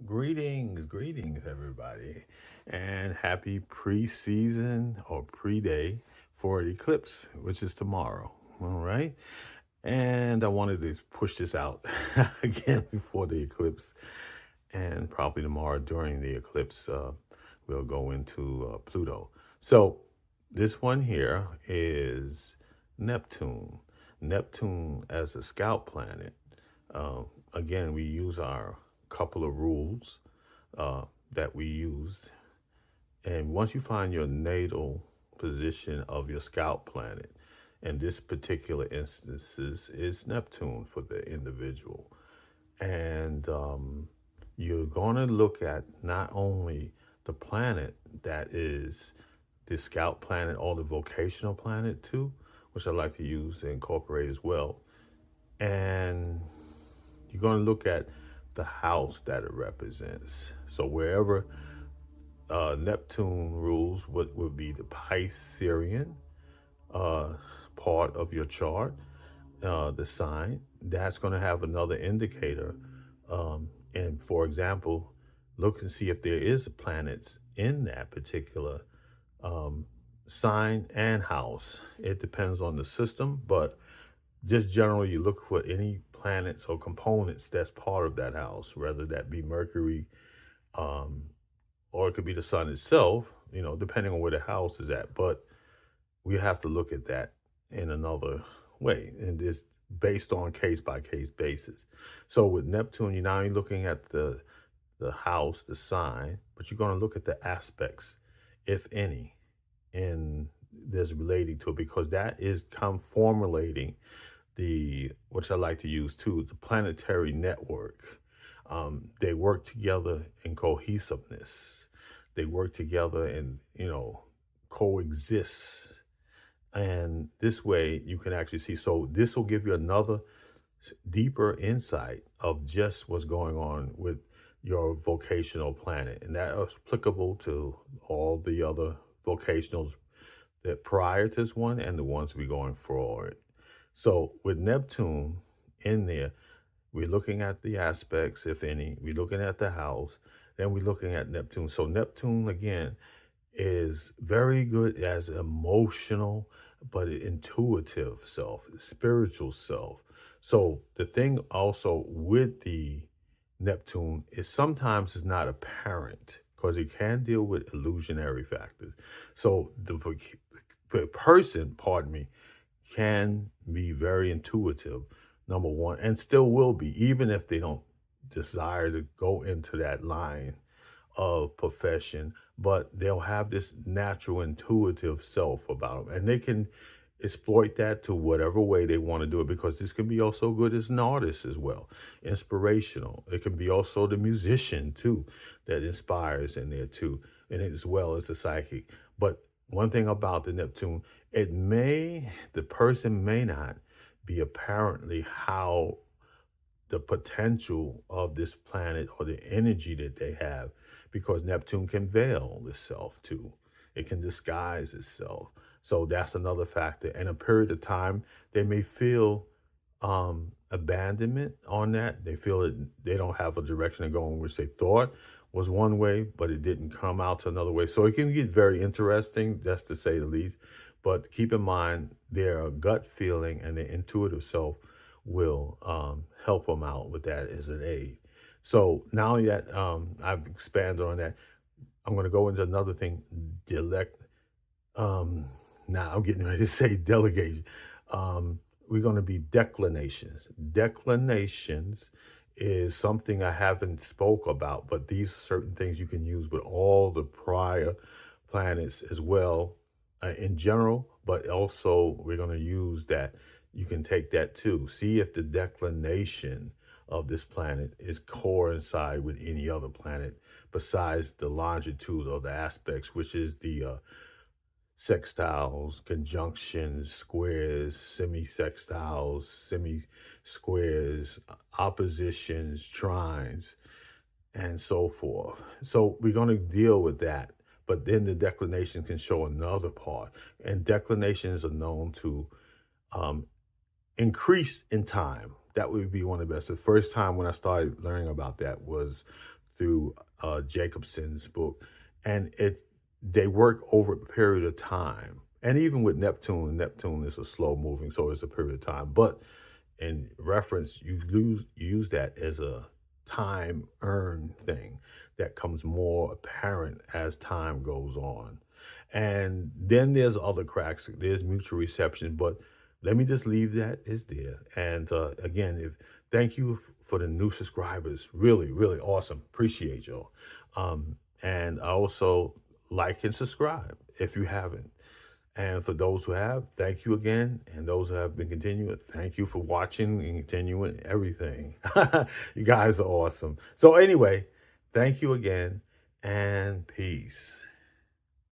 Greetings, everybody, and happy pre-season or pre-day for the eclipse, which is tomorrow. All right, and I wanted to push this out again before the eclipse, and probably tomorrow during the eclipse, we'll go into Pluto. So this one here is Neptune. Neptune as a scout planet. Again, we use our couple of rules that we used. And once you find your natal position of your scout planet, in this particular instances is Neptune for the individual. And you're going to look at not only the planet that is the scout planet or the vocational planet too, which I like to use and incorporate as well. And you're going to look at the house that it represents. So wherever Neptune rules, what would be the Piscean uh, part of your chart, the sign, that's going to have another indicator. And for example, look and see if there is planets in that particular um, sign and house. It depends on the system, but just generally, you look for any planets or components that's part of that house, whether that be Mercury, um, or it could be the sun itself, depending on where the house is at. But we have to look at that in another way, and it's based on case by case basis. So with Neptune, you're not only looking at the house, the sign, but you're going to look at the aspects, if any, and there's relating to it because that is come formulating the which I like to use too, the planetary network. They work together in cohesiveness. They work together and coexist. And this way you can actually see. So this will give you another deeper insight of just what's going on with your vocational planet, and that is applicable to all the other vocationals that prior to this one and the ones we going forward. So with Neptune in there, we're looking at the aspects, if any, we're looking at the house, then we're looking at Neptune. So Neptune again is very good as emotional, but intuitive self, spiritual self. So the thing also with the Neptune is sometimes it's not apparent because it can deal with illusionary factors. So the person, pardon me, can be very intuitive, number one, and still will be, even if they don't desire to go into that line of profession, but they'll have this natural intuitive self about them, and they can exploit that to whatever way they want to do it because this can be also good as an artist as well, inspirational. It can be also the musician too that inspires in there too, and as well as the psychic. But one thing about the Neptune, the person may not be apparently how the potential of this planet or the energy that they have because Neptune can veil itself too. It can disguise itself. So that's another factor. And a period of time, they may feel abandonment on that. They feel that they don't have a direction to go in which they thought was one way, but it didn't come out to another way. So it can get very interesting, just to say the least. But keep in mind, their gut feeling and their intuitive self will help them out with that as an aid. So now that I've expanded on that, I'm going to go into another thing. Delect. Now I'm getting ready to say delegation. We're going to be declinations. Declinations is something I haven't spoke about, but these are certain things you can use with all the prior planets as well in general, but also we're going to use that. You can take that too. See if the declination of this planet is coincide with any other planet besides the longitude or the aspects, which is the sextiles, conjunctions, squares, semi-sextiles, semi-squares, oppositions, trines, and so forth. So we're going to deal with that. But then the declination can show another part. And declinations are known to um, increase in time. That would be one of the best. The first time when I started learning about that was through Jacobson's book, and they work over a period of time. And even with Neptune is a slow moving, so it's a period of time. But in reference, use that as a time earned thing that comes more apparent as time goes on. And then there's other cracks, there's mutual reception, but let me just leave that as there. And again, if thank you for the new subscribers, really, really awesome. Appreciate y'all. And I also like and subscribe if you haven't. And for those who have, thank you again. And those who have been continuing, thank you for watching and continuing everything. You guys are awesome. So anyway, thank you again and peace.